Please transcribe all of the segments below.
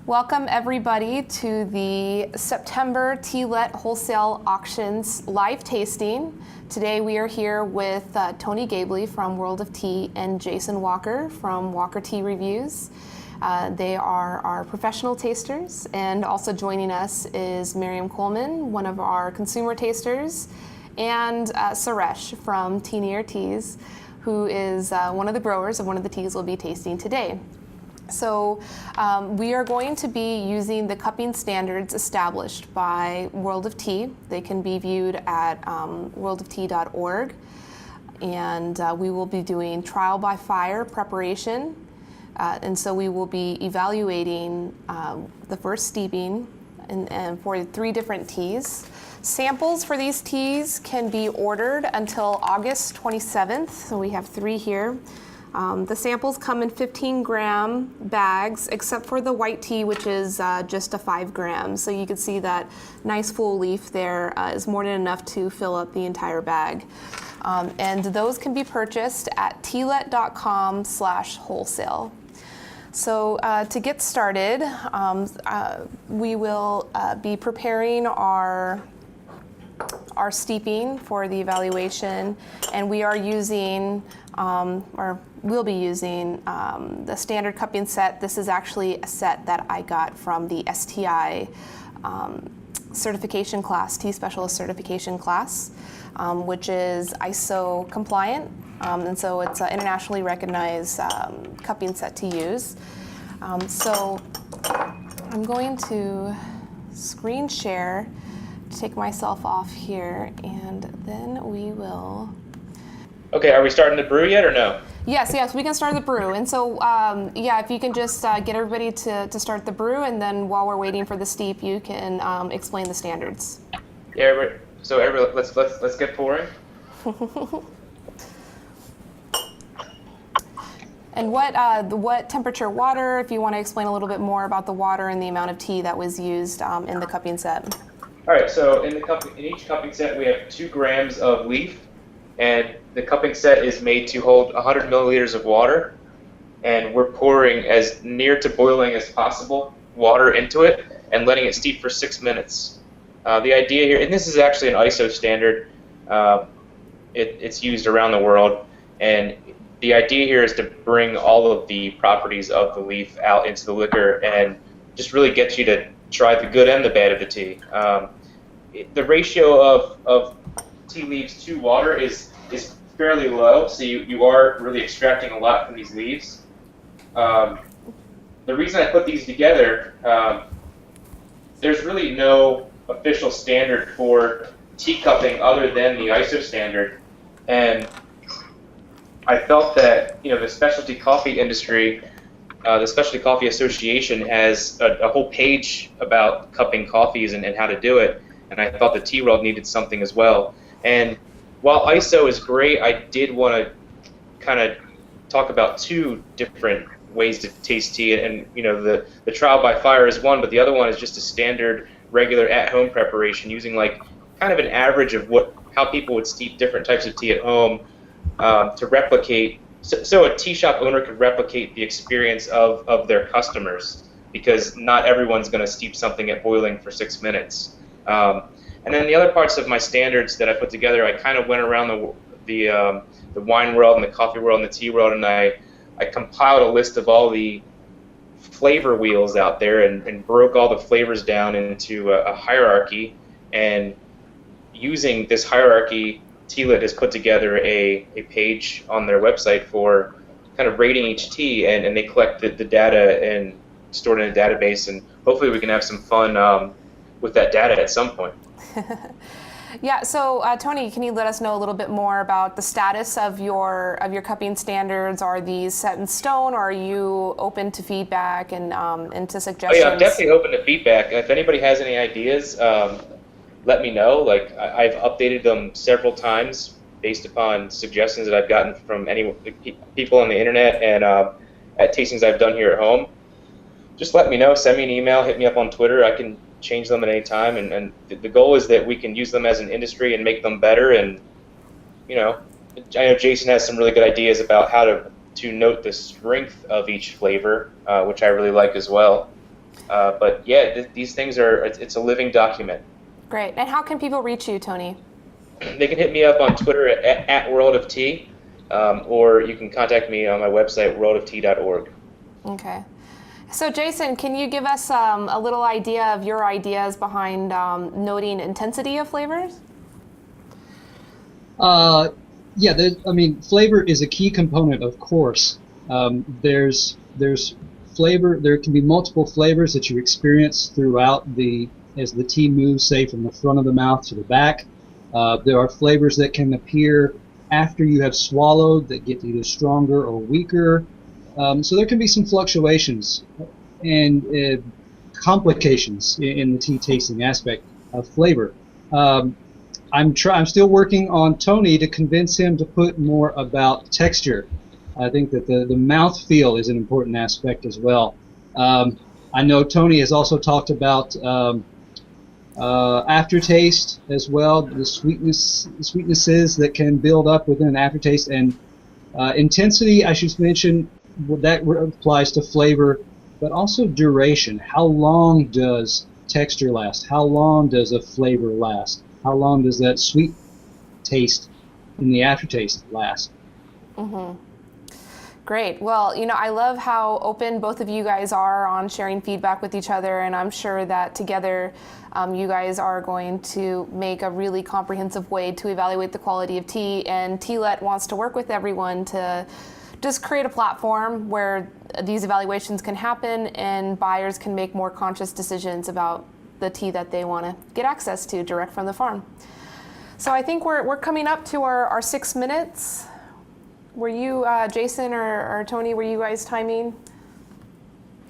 Welcome everybody to the September Tea-Let Wholesale Auctions live tasting. Today we are here with Tony Gabley from World of Tea and Jason Walker from Walker Tea Reviews. They are our professional tasters, and also joining us is Miriam Coleman, one of our consumer tasters, and Suresh from Tea Near Teas, who is one of the growers of one of the teas we'll be tasting today. So we are going to be using the cupping standards established by World of Tea. They can be viewed at worldoftea.org. And we will be doing trial by fire preparation. And so we will be evaluating the first steeping and for 3 different teas. Samples for these teas can be ordered until August 27th. So we have 3 here. The samples come in 15-gram bags, except for the white tea, which is just a 5 grams. So you can see that nice full leaf there is more than enough to fill up the entire bag. And those can be purchased at tealet.com/wholesale. So to get started, we will be preparing our steeping for the evaluation, and we are using, or we'll be using the standard cupping set. This is actually a set that I got from the STI certification class, Tea Specialist certification class, which is ISO compliant, and so it's an internationally recognized cupping set to use. So I'm going to screen share, take myself off here, and then we will. Okay, are we starting to brew yet or no? Yes, we can start the brew. And so, if you can just get everybody to start the brew, and then while we're waiting for the steep, you can explain the standards. Yeah, so let's get pouring. And what temperature water, if you want to explain a little bit more about the water and the amount of tea that was used in the cupping set. All right, so in each cupping set we have 2 grams of leaf, and the cupping set is made to hold 100 milliliters of water, and we're pouring as near to boiling as possible water into it and letting it steep for 6 minutes. The idea here, and this is actually an ISO standard, it's used around the world, and the idea here is to bring all of the properties of the leaf out into the liquor and just really get you to try the good and the bad of the tea. The ratio of tea leaves to water is fairly low, so you are really extracting a lot from these leaves. The reason I put these together, there's really no official standard for tea cupping other than the ISO standard, and I felt that the specialty coffee industry, the Specialty Coffee Association has a whole page about cupping coffees and how to do it, and I thought the tea world needed something as well. And while ISO is great, I did want to kind of talk about 2 different ways to taste tea, and the trial by fire is one, but the other one is just a standard, regular at-home preparation using like kind of an average of how people would steep different types of tea at home to replicate. So a tea shop owner could replicate the experience of their customers, because not everyone's going to steep something at boiling for 6 minutes. And then the other parts of my standards that I put together, I kind of went around the wine world and the coffee world and the tea world, and I compiled a list of all the flavor wheels out there and broke all the flavors down into a hierarchy. And using this hierarchy, Tea-Lit has put together a page on their website for kind of rating each tea, and they collect the data and store it in a database, and hopefully we can have some fun with that data at some point. Yeah, so Tony, can you let us know a little bit more about the status of your cupping standards? Are these set in stone, or are you open to feedback and to suggestions? Oh yeah, I'm definitely open to feedback. If anybody has any ideas, let me know. Like I've updated them several times based upon suggestions that I've gotten from people on the internet and at tastings I've done here at home. Just let me know. Send me an email. Hit me up on Twitter. I can change them at any time. And the goal is that we can use them as an industry and make them better. And I know Jason has some really good ideas about how to note the strength of each flavor, which I really like as well. But yeah, these things it's a living document. Great. And how can people reach you, Tony? They can hit me up on Twitter at World of Tea, or you can contact me on my website, worldoftea.org. Okay. So Jason, can you give us a little idea of your ideas behind noting intensity of flavors? Yeah, I mean, flavor is a key component, of course. There's flavor. There can be multiple flavors that you experience throughout as the tea moves, say, from the front of the mouth to the back. There are flavors that can appear after you have swallowed that get either stronger or weaker. So there can be some fluctuations and complications in the tea tasting aspect of flavor. I'm still working on Tony to convince him to put more about texture. I think that the mouth feel is an important aspect as well. I know Tony has also talked about aftertaste as well, the sweetnesses that can build up within an aftertaste, and intensity. I should mention that applies to flavor, but also duration. How long does texture last? How long does a flavor last? How long does that sweet taste in the aftertaste last? Mm-hmm. Great. Well, I love how open both of you guys are on sharing feedback with each other, and I'm sure that together you guys are going to make a really comprehensive way to evaluate the quality of tea, and Tealet wants to work with everyone to just create a platform where these evaluations can happen and buyers can make more conscious decisions about the tea that they want to get access to direct from the farm. So I think we're coming up to our 6 minutes. Were you, Jason or Tony, were you guys timing?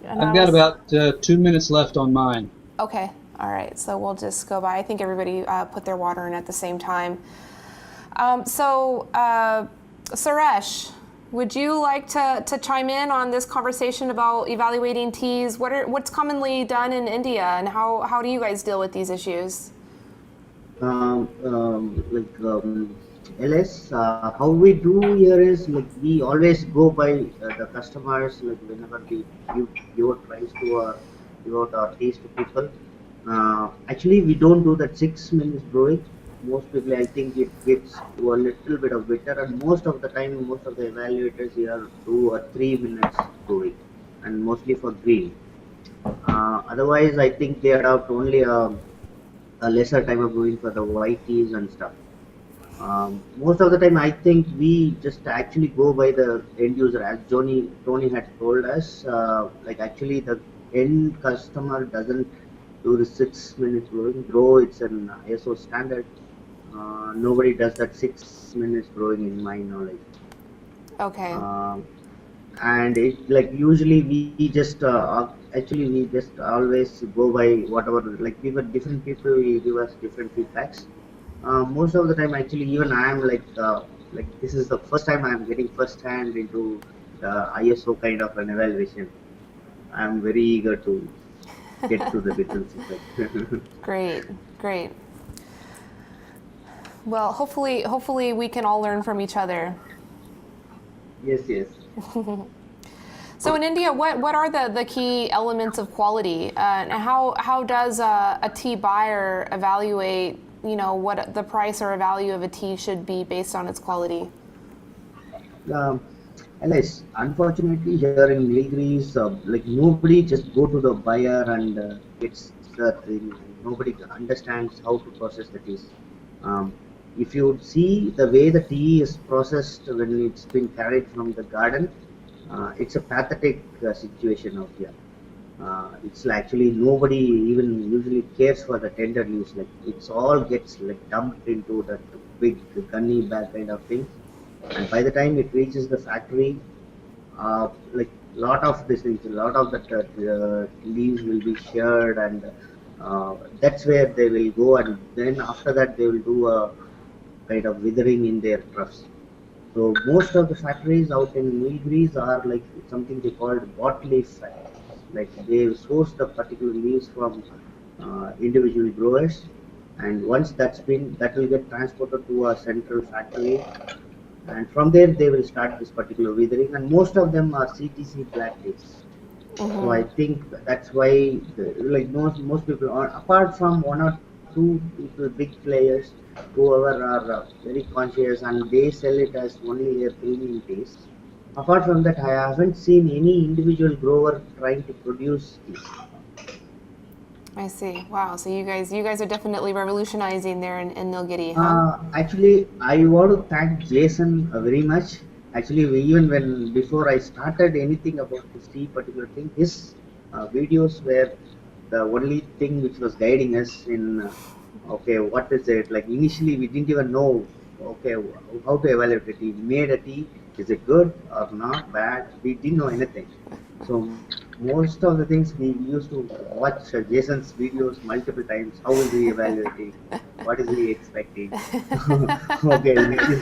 I've got about 2 minutes left on mine. Okay, all right, so we'll just go by. I think everybody put their water in at the same time. Suresh, would you like to chime in on this conversation about evaluating teas? What's commonly done in India, and how do you guys deal with these issues? LS, how we do here is we always go by the customers, whenever we give a price to give out our teas to people. Actually, we don't do that 6 minutes brewing. Most people, I think, it gets to a little bit of bitter, and most of the time, most of the evaluators here do a 3 minutes brewing, and mostly for green. Otherwise, I think they adopt only a lesser time of brewing for the white teas and stuff. Most of the time, I think we just actually go by the end user, as Tony had told us. Actually, the end customer doesn't do the 6 minutes brewing, though it's an ISO standard. Nobody does that 6 minutes brewing in my knowledge. Okay. And it usually we just always go by whatever, different people will give us different feedbacks. Most of the time, actually, even I am this is the first time I am getting first hand into the ISO kind of an evaluation. I am very eager to get to the differences. Great. Well, hopefully we can all learn from each other. Yes. So in India, what are the key elements of quality, and how does a tea buyer evaluate what the price or value of a tea should be based on its quality? Alice, unfortunately, here in Nilgiris, nobody just go to the buyer and gets the thing. Nobody understands how to process the teas. If you see the way the tea is processed when it's been carried from the garden, it's a pathetic situation out here. It's actually nobody even usually cares for the tender leaves. It's all gets dumped into that big gunny bag kind of thing, and by the time it reaches the factory, lot of these things, a lot of the leaves will be sheared, and that's where they will go, and then after that they will do a kind of withering in their troughs. So most of the factories out in Nilgiris are something they call bot leaf factories. They source the particular leaves from individual growers, and once that will get transported to a central factory, and from there they will start this particular withering, and most of them are CTC black teas. So I think that's why like most people are, apart from one or two people, big players, whoever are very conscious and they sell it as only a premium taste. Apart from that, I haven't seen any individual grower trying to produce this. I see. Wow. So you guys are definitely revolutionizing there in Nilgiri, huh? Actually, I want to thank Jason very much. Actually, even when before I started anything about this tea particular thing, his videos were the only thing which was guiding us in okay, what is it? Like initially, we didn't even know okay how to evaluate a tea. We made a tea. Is it good or not bad? We didn't know anything. So most of the things we used to watch Jason's videos multiple times. How is he evaluating? What is he expecting? Okay, is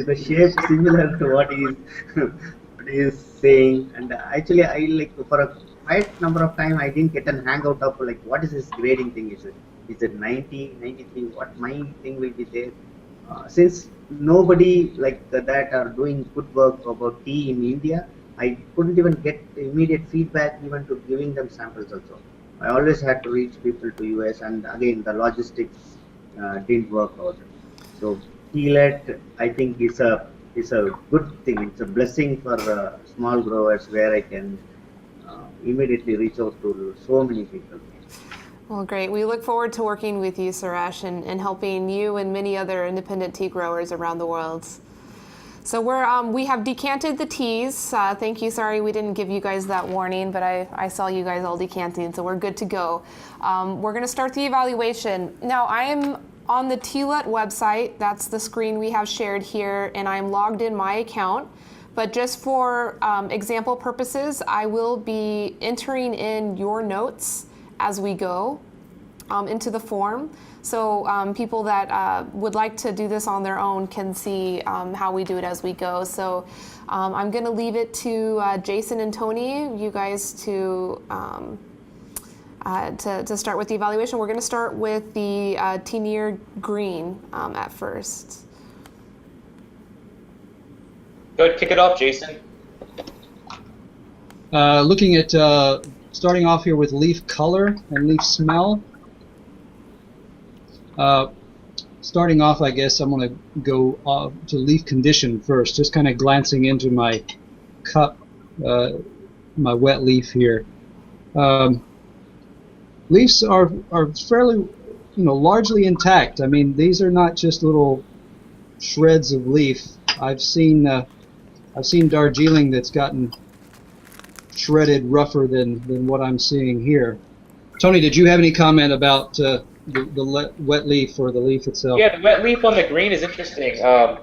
the shape similar to what he is what he is saying? And actually, I like for a quite number of time I didn't get an hang out of like what is his grading thing? Is it 90, 93? What my thing will be there? Since nobody like that are doing good work about tea in India, I couldn't even get immediate feedback even to giving them samples also. I always had to reach people to US, and again the logistics didn't work out. So Tealet, I think is a good thing. It's a blessing for small growers where I can immediately reach out to so many people. Well, great. We look forward to working with you, Suresh, and helping you and many other independent tea growers around the world. So we have decanted the teas. Thank you. Sorry we didn't give you guys that warning, but I saw you guys all decanting, so we're good to go. We're going to start the evaluation. Now I am on the Tealet website. That's the screen we have shared here, and I'm logged in my account. But just for example purposes, I will be entering in your notes as we go into the form. So people that would like to do this on their own can see how we do it as we go. So I'm going to leave it to Jason and Tony, you guys to start with the evaluation. We're going to start with the Tenir Green at first. Go ahead, kick it off, Jason. Looking at starting off here with leaf color and leaf smell. Starting off, I guess I'm going to go to leaf condition first, just kind of glancing into my cup, my wet leaf here. Leaves are fairly, largely intact. I mean, these are not just little shreds of leaf. I've seen Darjeeling that's gotten shredded rougher than what I'm seeing here. Tony, did you have any comment about the wet leaf or the leaf itself? Yeah, the wet leaf on the green is interesting. I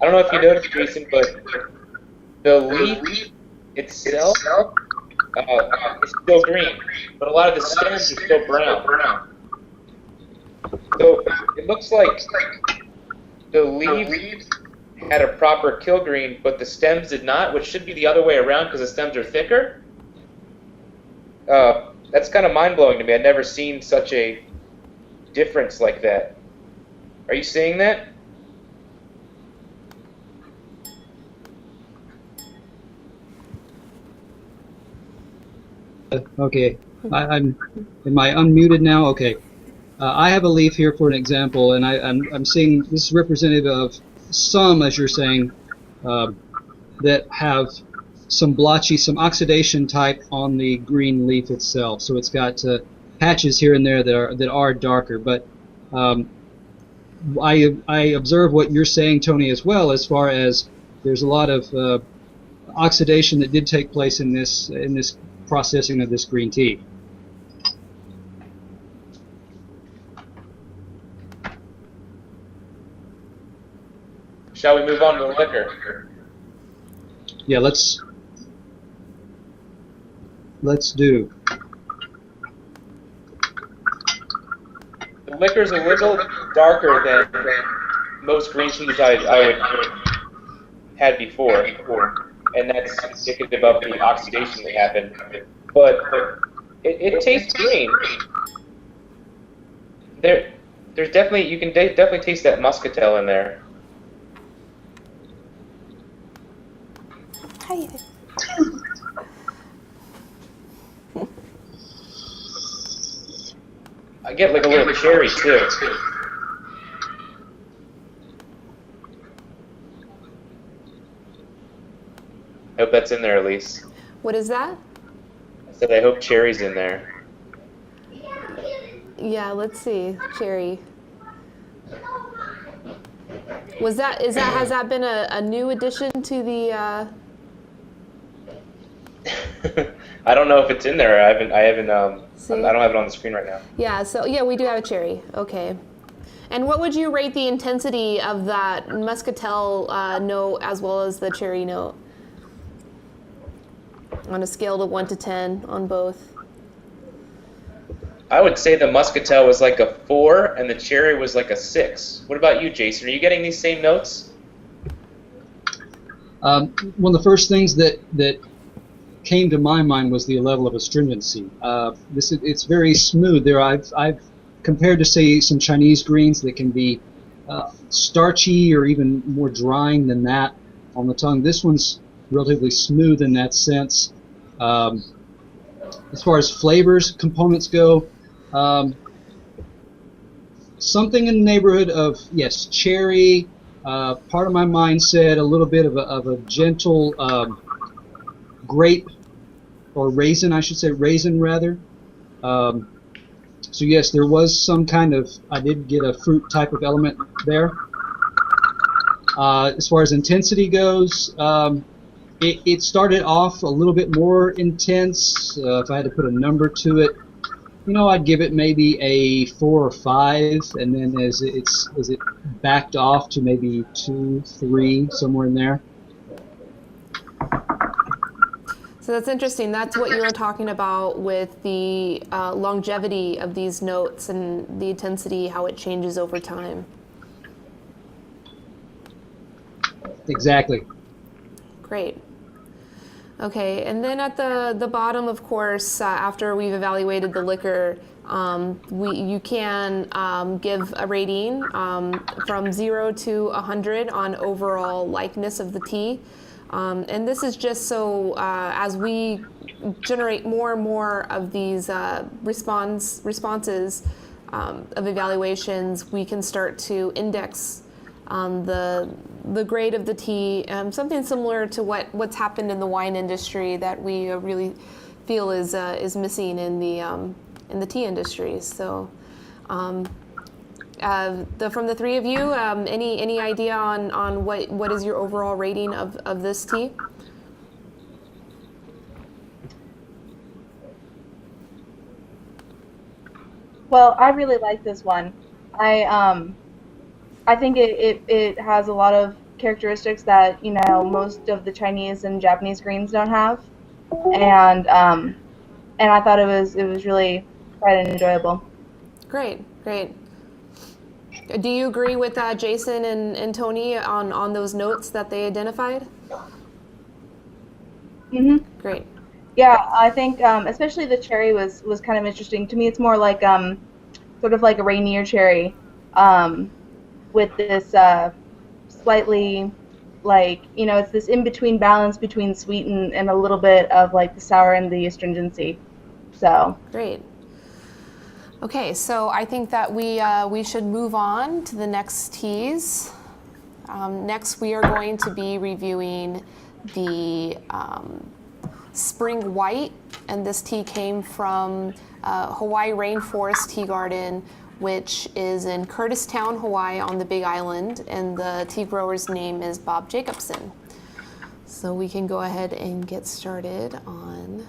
don't know if you noticed, Jason, but the leaf itself is still green, but a lot of the stems are still brown. So it looks like the leaves had a proper kill green, but the stems did not, which should be the other way around because the stems are thicker. That's kind of mind-blowing to me. I'd never seen such a difference like that. Are you seeing that? Okay, am I unmuted now? Okay. I have a leaf here for an example, and I'm seeing this is representative of some, as you're saying, that have some blotchy, some oxidation type on the green leaf itself. So it's got patches here and there that are darker. But I observe what you're saying, Tony, as well, as far as there's a lot of oxidation that did take place in this processing of this green tea. Shall we move on to the liquor? Yeah, let's do. The liquor's a little darker than most green teas I would had before, and that's indicative of the oxidation that happened. But it tastes green. There's definitely you can definitely taste that muscatel in there. Hi. I get like a little cherry too. I hope that's in there, Elise. What is that? I said I hope cherry's in there. Yeah, let's see. Cherry. Has that been a new addition to the? I don't know if it's in there. I don't have it on the screen right now. Yeah. So yeah, we do have a cherry. Okay. And what would you rate the intensity of that muscatel note as well as the cherry note? On a scale of 1 to 10 on both. I would say the muscatel was like a 4 and the cherry was like a 6. What about you, Jason? Are you getting these same notes? One of the first things that came to my mind was the level of astringency. It's very smooth. There, I've compared to say some Chinese greens that can be starchy or even more drying than that on the tongue. This one's relatively smooth in that sense. As far as flavors components go, something in the neighborhood of, yes, cherry. Part of my mind said a little bit of a gentle grape or raisin, I should say raisin rather. So yes, there was some kind of, I did get a fruit type of element there. As far as intensity goes, it started off a little bit more intense. If I had to put a number to it, I'd give it maybe a 4 or 5, and then as it backed off to maybe 2, 3, somewhere in there. So that's interesting. That's what you were talking about with the longevity of these notes and the intensity, how it changes over time. Exactly. Great. Okay, and then at the bottom, of course, after we've evaluated the liquor, you can give a rating from 0 to 100 on overall likeness of the tea. And this is just so as we generate more and more of these responses of evaluations, we can start to index the grade of the tea, something similar to what's happened in the wine industry that we really feel is missing in the tea industry. So, from the three of you, any idea on what is your overall rating of this tea? Well, I really like this one. I think it has a lot of characteristics that most of the Chinese and Japanese greens don't have, and I thought it was really quite enjoyable. Great. Do you agree with Jason and Tony on those notes that they identified? Mhm. Great. Yeah, I think especially the cherry was kind of interesting to me. It's more like sort of like a Rainier cherry. With this slightly, it's this in-between balance between sweet and a little bit of like the sour and the astringency. So great. Okay, so I think that we should move on to the next teas. Next, we are going to be reviewing the Spring White, and this tea came from Hawaii Rainforest Tea Garden, which is in Curtistown, Hawaii on the Big Island, and the tea grower's name is Bob Jacobson. So we can go ahead and get started on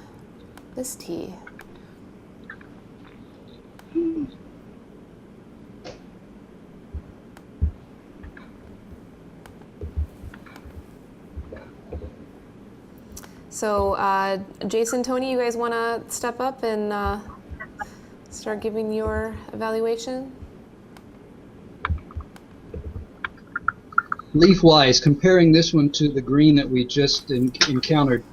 this tea. So Jason, Tony, you guys want to step up and start giving your evaluation? Leaf-wise, comparing this one to the green that we just encountered,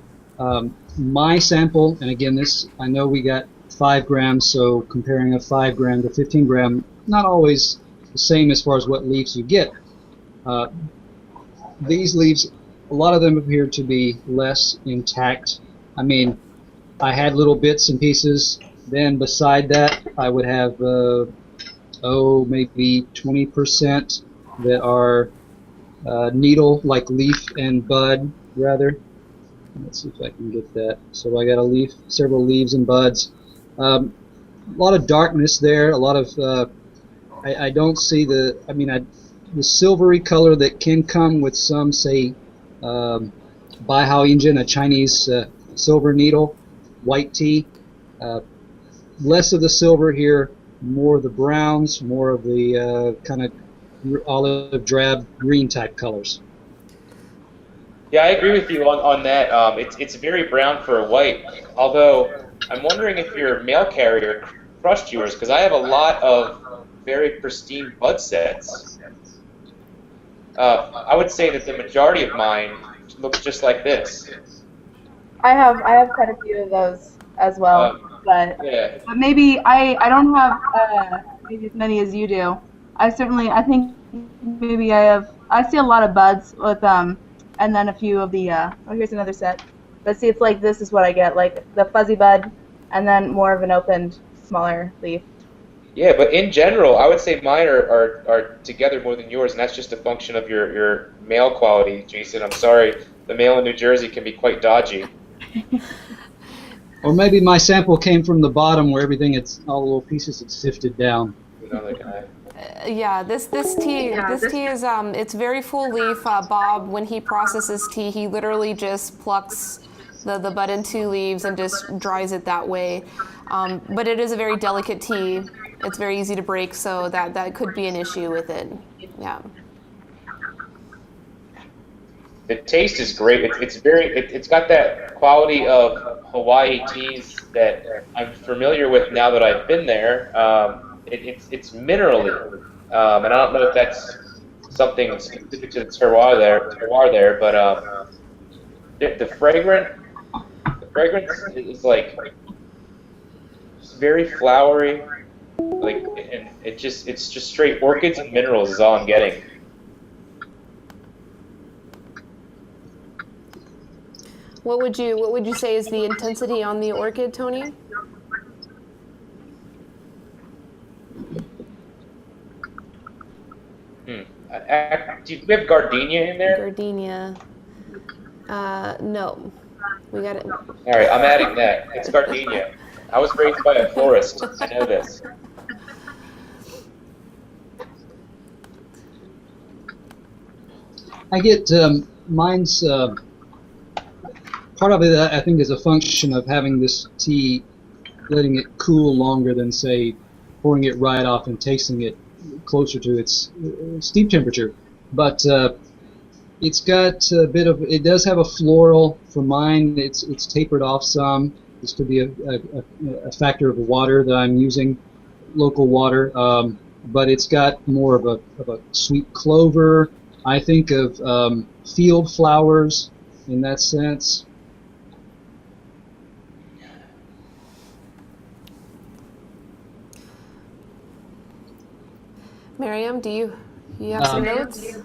my sample, and again, this, I know we got 5 grams, so comparing a 5 gram to 15 gram, not always the same as far as what leaves you get. These leaves, a lot of them appear to be less intact. I mean, I had little bits and pieces Then beside that, I would have maybe 20% that are needle, like leaf and bud, rather. Let's see if I can get that. So I got a leaf, several leaves and buds. A lot of darkness there. A lot of I don't see the silvery color that can come with some, say, Bai Hao Injin, a Chinese silver needle, white tea. Less of the silver here, more of the browns, more of the kind of olive drab green type colors. Yeah, I agree with you on that. It's very brown for a white. Although I'm wondering if your mail carrier crushed yours, because I have a lot of very pristine bud sets. I would say that the majority of mine looks just like this. I have quite a few of those as well, Yeah. but maybe I don't have maybe as many as you do. I think maybe I see a lot of buds with and then a few of the oh, here's another set. But see, it's like this is what I get, like the fuzzy bud and then more of an opened smaller leaf. Yeah, but in general, I would say mine are together more than yours, and that's just a function of your mail quality, Jason. I'm sorry, the mail in New Jersey can be quite dodgy. Or maybe my sample came from the bottom where everything, all the little pieces had sifted down. Another guy. Yeah, this tea is it's very full leaf. Bob, when he processes tea, he literally just plucks the bud and two leaves and just dries it that way. But it is a very delicate tea. It's very easy to break, so that could be an issue with it. Yeah. The taste is great. It's got that quality of Hawaii teas that I'm familiar with now that I've been there. It's minerally, and I don't know if that's something specific to the terroir there, but the fragrance is like just very flowery, like, and it's just straight orchids and minerals is all I'm getting. What would you say is the intensity on the orchid, Tony? Do we have gardenia in there? Gardenia. No. We got it. All right, I'm adding that. It's gardenia. I was raised by a florist. I know this. I get mine's part of it. I think is a function of having this tea, letting it cool longer than, say, pouring it right off and tasting it closer to its steep temperature. But it's got a bit of. It does have a floral. For mine, it's tapered off some. This could be a factor of the water that I'm using, local water. But it's got more of a sweet clover. I think of field flowers in that sense. Miriam, do you have some notes?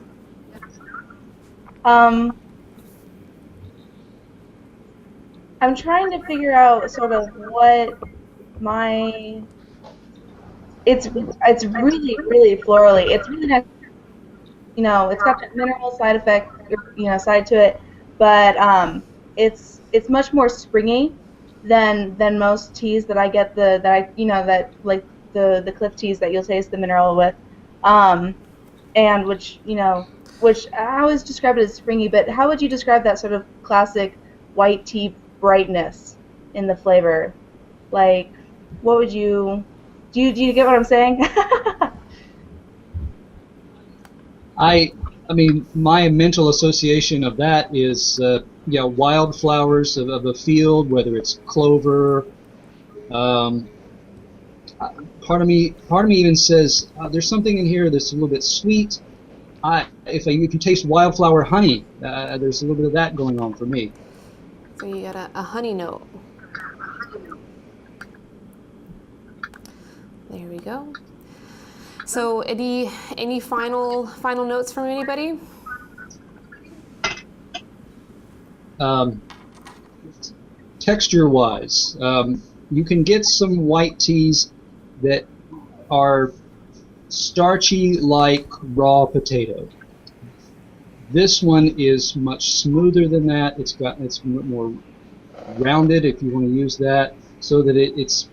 I'm trying to figure out sort of what my it's really really florally. It's really nice. You know, it's got that mineral side effect, side to it, but it's much more springy than most teas that I get that like the cliff teas that you'll taste the mineral with, and which I always describe it as springy. But how would you describe that sort of classic white tea brightness in the flavor? Like, what would you do? You get what I'm saying? I mean, my mental association of that is, wildflowers of a field, whether it's clover. Part of me even says there's something in here that's a little bit sweet. If you taste wildflower honey, there's a little bit of that going on for me. So you got a honey note. There we go. So any final notes from anybody? Texture-wise, you can get some white teas that are starchy like raw potato. This one is much smoother than that. It's more rounded, if you want to use that, so that it's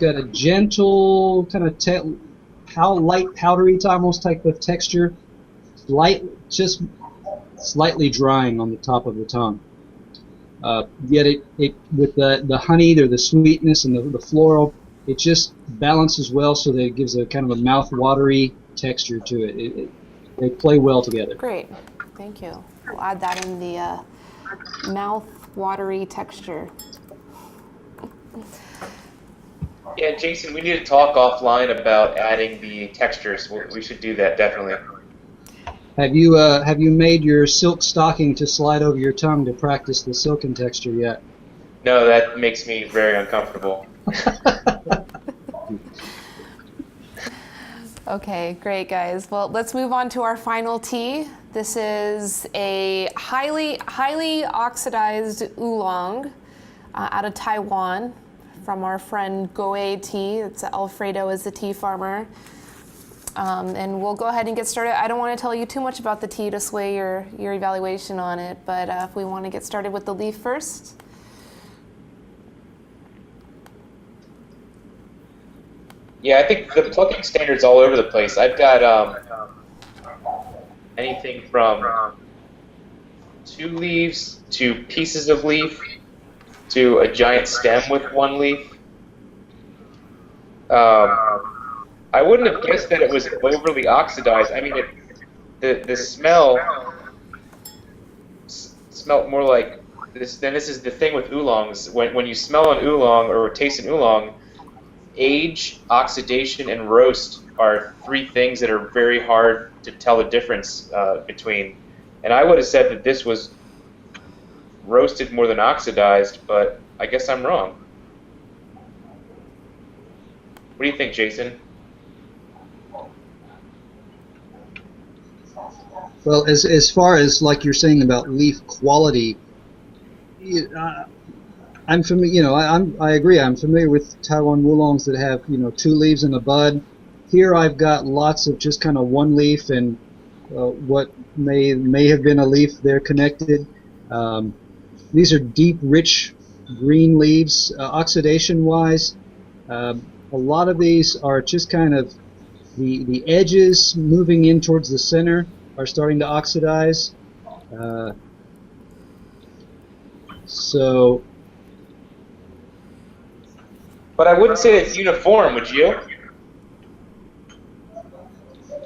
got a gentle kind of light powdery almost type of texture, just slightly drying on the top of the tongue. Yet it with the honey or the sweetness and the floral, it just balances well so that it gives a kind of a mouth-watery texture to it. They play well together. Great, thank you. We'll add that in the mouth-watery texture. Yeah, Jason, we need to talk offline about adding the textures. We should do that, definitely. Have you made your silk stocking to slide over your tongue to practice the silken texture yet? No, that makes me very uncomfortable. Okay, great guys. Well, let's move on to our final tea. This is a highly oxidized oolong out of Taiwan from our friend Goei Tea. It's Alfredo is the tea farmer. And we'll go ahead and get started. I don't want to tell you too much about the tea to sway your evaluation on it, but if we want to get started with the leaf first. Yeah, I think the plucking standard's all over the place. I've got anything from 2 leaves to pieces of leaf to a giant stem with 1 leaf. I wouldn't have guessed that it was overly oxidized. I mean, the smell smelled more like this. Then this is the thing with oolongs. When you smell an oolong or taste an oolong, age, oxidation, and roast are 3 things that are very hard to tell the difference between. And I would have said that this was roasted more than oxidized, but I guess I'm wrong. What do you think, Jason? Well, as far as like you're saying about leaf quality, I'm familiar. I agree. I'm familiar with Taiwan oolongs that have 2 leaves and a bud. Here I've got lots of just kind of 1 leaf and what may have been a leaf. They're connected. These are deep, rich green leaves. Oxidation-wise, a lot of these are just kind of the edges moving in towards the center are starting to oxidize. So. But I wouldn't say it's uniform, would you?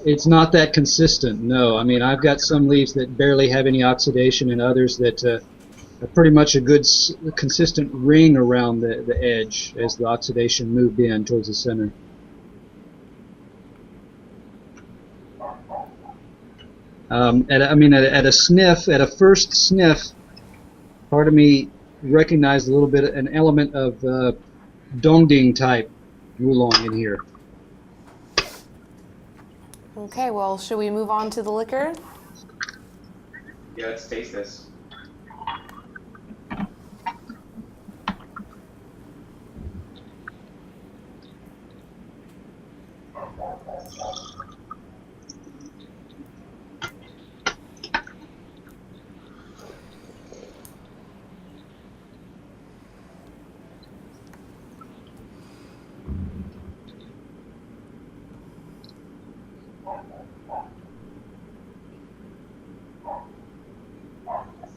It's not that consistent, no. I mean, I've got some leaves that barely have any oxidation and others that are pretty much a good consistent ring around the edge as the oxidation moved in towards the center. At a sniff, at a first sniff, part of me recognized a little bit an element of Dongding type oolong in here. Okay, well, should we move on to the liquor? Yeah, let's taste this.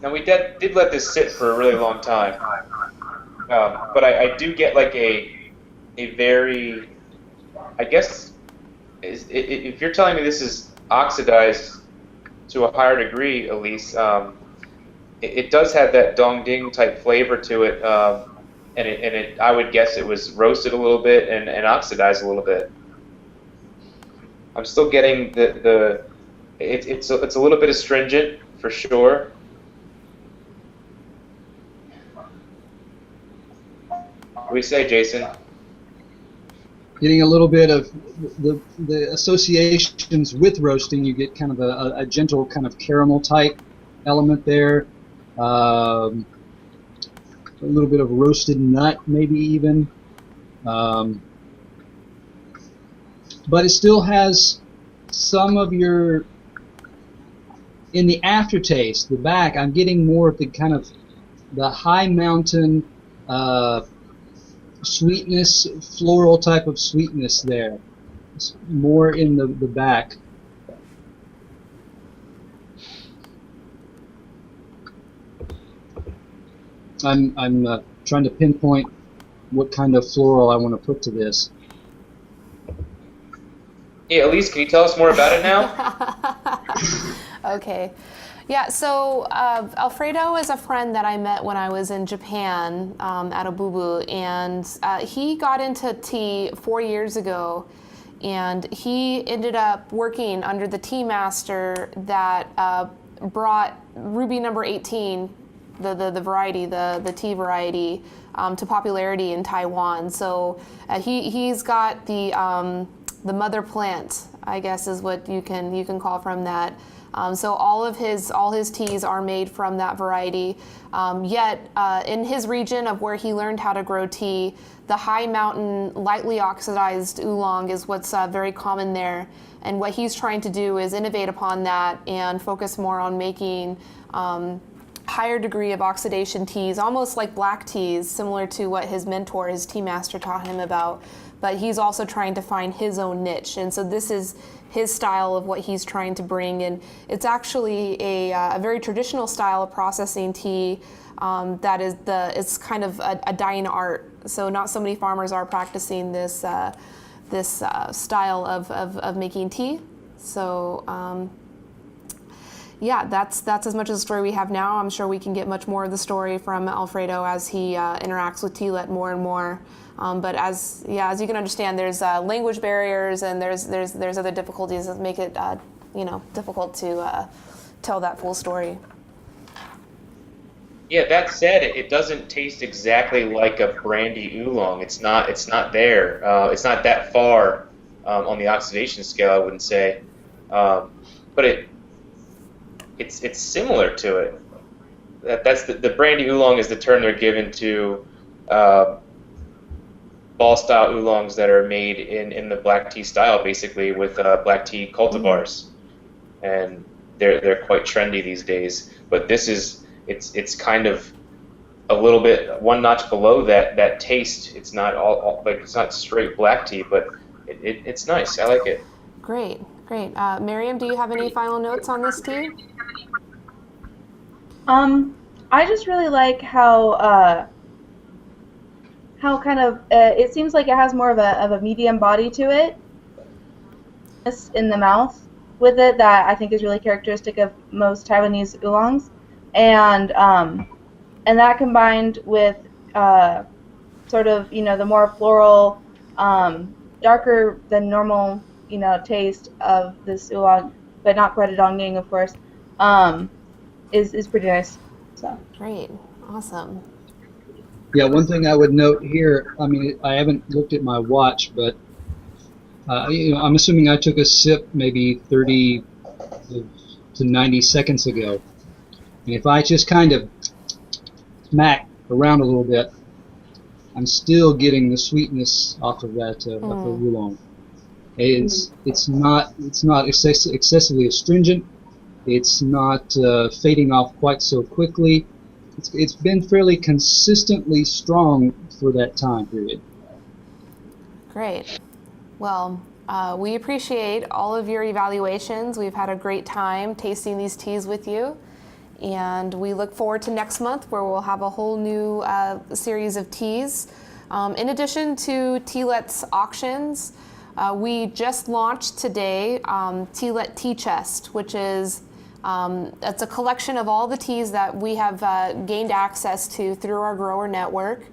Now we did let this sit for a really long time, but I do get like a very, I guess, if you're telling me this is oxidized to a higher degree, Elise, it does have that Dongding type flavor to it, and I would guess it was roasted a little bit and oxidized a little bit. I'm still getting it's a little bit astringent for sure. What do we say, Jason? Getting a little bit of the associations with roasting. You get kind of a gentle kind of caramel type element there, and little bit of roasted nut, maybe even. But it still has some of your, in the aftertaste, the back, I'm getting more of the kind of the high mountain sweetness, floral type of sweetness there. It's more in the back. I'm trying to pinpoint what kind of floral I want to put to this. Yeah, Elise, can you tell us more about it now? Okay. Yeah, so Alfredo is a friend that I met when I was in Japan at Obubu, and he got into tea 4 years ago, and he ended up working under the tea master that brought Ruby number 18, the variety, the tea variety, to popularity in Taiwan. So he's got the mother plant, I guess, is what you can call from that. So all his teas are made from that variety. Yet in his region of where he learned how to grow tea, the high mountain, lightly oxidized oolong is what's very common there. And what he's trying to do is innovate upon that and focus more on making higher degree of oxidation teas, almost like black teas, similar to what his mentor, his tea master, taught him about. But he's also trying to find his own niche. And so this is his style of what he's trying to bring. And it's actually a very traditional style of processing tea that is it's kind of a dying art. So not so many farmers are practicing this style of making tea. So yeah, that's as much of the story we have now. I'm sure we can get much more of the story from Alfredo as he interacts with Tea-Let more and more. But as you can understand, there's language barriers and there's other difficulties that make it difficult to tell that full story. Yeah, that said, it doesn't taste exactly like a brandy oolong. It's not there. It's not that far on the oxidation scale, I wouldn't say. But it's similar to it. That's the brandy oolong is the term they're given to ball style oolongs that are made in the black tea style, basically with black tea cultivars, and they're quite trendy these days. But this is it's kind of a little bit one notch below that taste. It's not all like it's not straight black tea, but it's nice. I like it. Great. Miriam, do you have any final notes on this tea? I just really like how kind of it seems like it has more of a medium body to it in the mouth with it that I think is really characteristic of most Taiwanese oolongs, and that combined with sort of the more floral, darker than normal taste of this oolong, but not quite a dongying, of course, is pretty nice. So Great, awesome. Yeah, one thing I would note here, I mean, I haven't looked at my watch, but I'm assuming I took a sip maybe 30 to 90 seconds ago. And if I just kind of smack around a little bit, I'm still getting the sweetness off of that of the oolong. It's not excessively astringent. It's not fading off quite so quickly. It's been fairly consistently strong for that time period. Great. Well, we appreciate all of your evaluations. We've had a great time tasting these teas with you. And we look forward to next month where we'll have a whole new series of teas. In addition to Tea-Let's auctions, we just launched today Tea-Let Tea Chest, which is it's a collection of all the teas that we have gained access to through our grower network.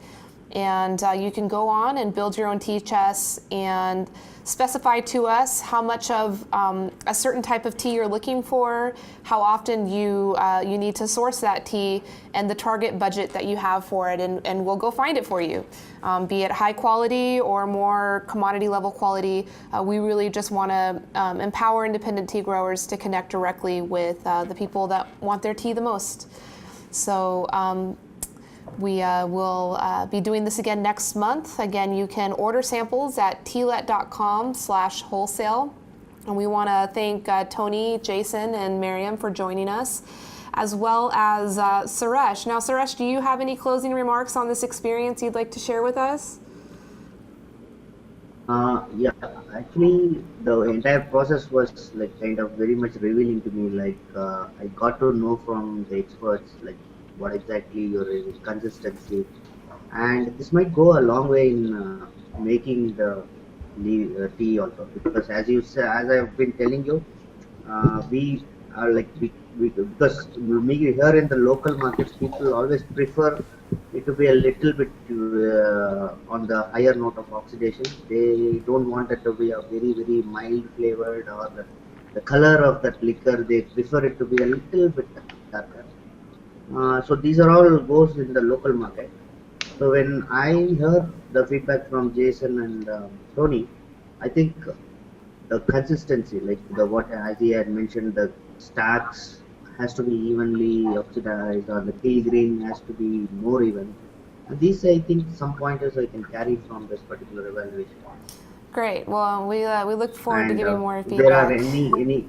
And you can go on and build your own tea chests and specify to us how much of a certain type of tea you're looking for, how often you need to source that tea, and the target budget that you have for it, and we'll go find it for you. Be it high quality or more commodity level quality, we really just want to empower independent tea growers to connect directly with the people that want their tea the most. So We will be doing this again next month. Again, you can order samples at tlet.com/wholesale. And we want to thank Tony, Jason, and Miriam for joining us, as well as Suresh. Now, Suresh, do you have any closing remarks on this experience you'd like to share with us? Yeah, actually, the entire process was like kind of very much revealing to me. Like I got to know from the experts like what exactly your consistency, and this might go a long way in making the tea also. Because as you say, as I've been telling you, we are like because me here in the local markets, people always prefer it to be a little bit on the higher note of oxidation. They don't want it to be a very mild flavored, or the color of that liquor. They prefer it to be a little bit darker. So these are all goes in the local market. So when I heard the feedback from Jason and Tony, I think the consistency, like the what as he had mentioned, the stacks has to be evenly oxidized, or the pale green has to be more even. And these, I think, some pointers I can carry from this particular evaluation. Great. Well, we look forward to And giving more if there are feedback. any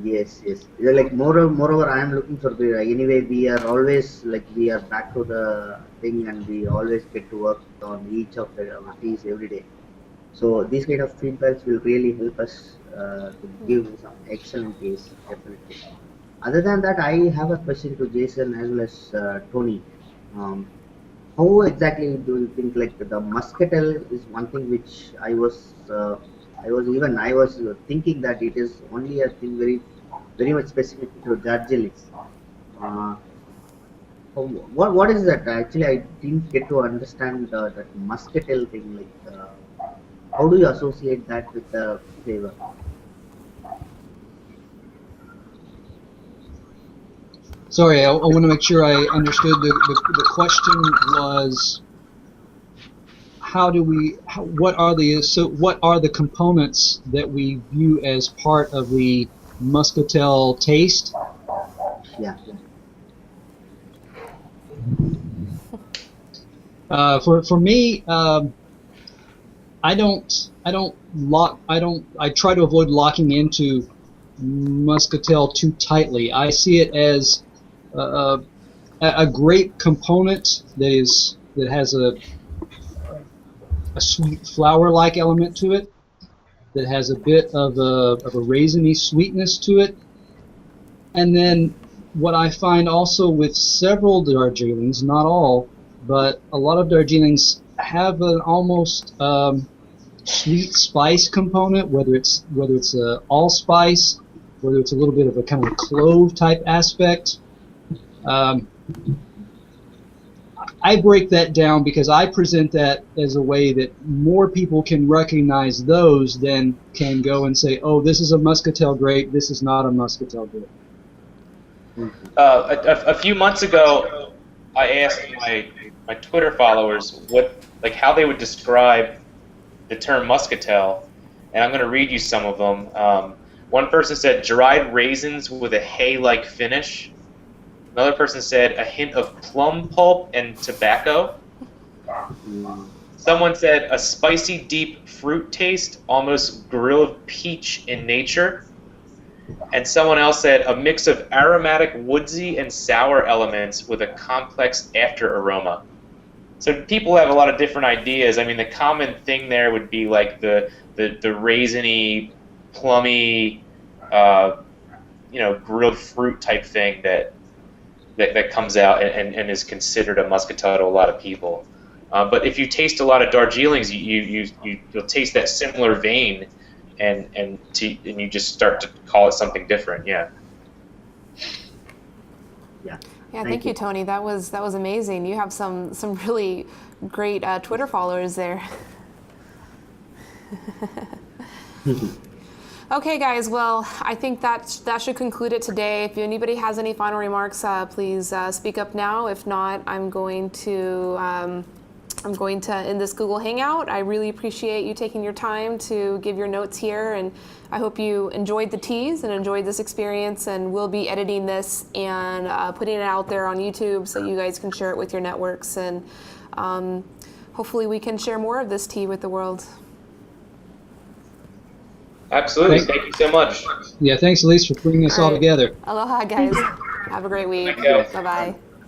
yes, yeah, like moreover, I am looking for the anyway. We are always like we are back to the thing, and we always get to work on each of the teas every day. So these kind of feedbacks will really help us to give some excellent taste, definitely. Other than that, I have a question to Jason as well as Tony. How exactly do you think like the muscatel is one thing which I was thinking that it is only a thing very much specific to Darjeeling. Uh, what is that? Actually, I didn't get to understand that muscatel thing. Like, how do you associate that with the flavor? Sorry, I want to make sure I understood. The question was, what are the components that we view as part of the muscatel taste? Yeah. For me, I try to avoid locking into muscatel too tightly. I see it as a great component that has a sweet flower-like element to it, that has a bit of a raisiny sweetness to it. And then what I find also with several Darjeelings, not all, but a lot of Darjeelings have an almost sweet spice component, whether it's allspice, whether it's a little bit of a kind of clove type aspect. I break that down because I present that as a way that more people can recognize those than can go and say, oh, this is a muscatel grape, this is not a muscatel grape. A few months ago, I asked my Twitter followers how they would describe the term muscatel, and I'm going to read you some of them. One person said dried raisins with a hay-like finish. Another person said a hint of plum pulp and tobacco. Someone said a spicy, deep fruit taste, almost grilled peach in nature. And someone else said a mix of aromatic, woodsy, and sour elements with a complex after aroma. So people have a lot of different ideas. I mean, the common thing there would be like the raisiny, plummy, grilled fruit type thing that comes out and is considered a muscatel to a lot of people. But if you taste a lot of Darjeelings, you'll taste that similar vein, and you just start to call it something different. Yeah. Yeah. Yeah, thank you, Tony. That was amazing. You have some really great Twitter followers there. Okay, guys. Well, I think that should conclude it today. If anybody has any final remarks, please speak up now. If not, I'm going to I'm going to end this Google Hangout. I really appreciate you taking your time to give your notes here, and I hope you enjoyed the teas and enjoyed this experience, and we'll be editing this and putting it out there on YouTube so you guys can share it with your networks, and hopefully we can share more of this tea with the world. Absolutely. Thank you so much. Yeah, thanks, Elise, for bringing us all All right. together. Aloha, guys. Have a great week. Thank you. Bye-bye.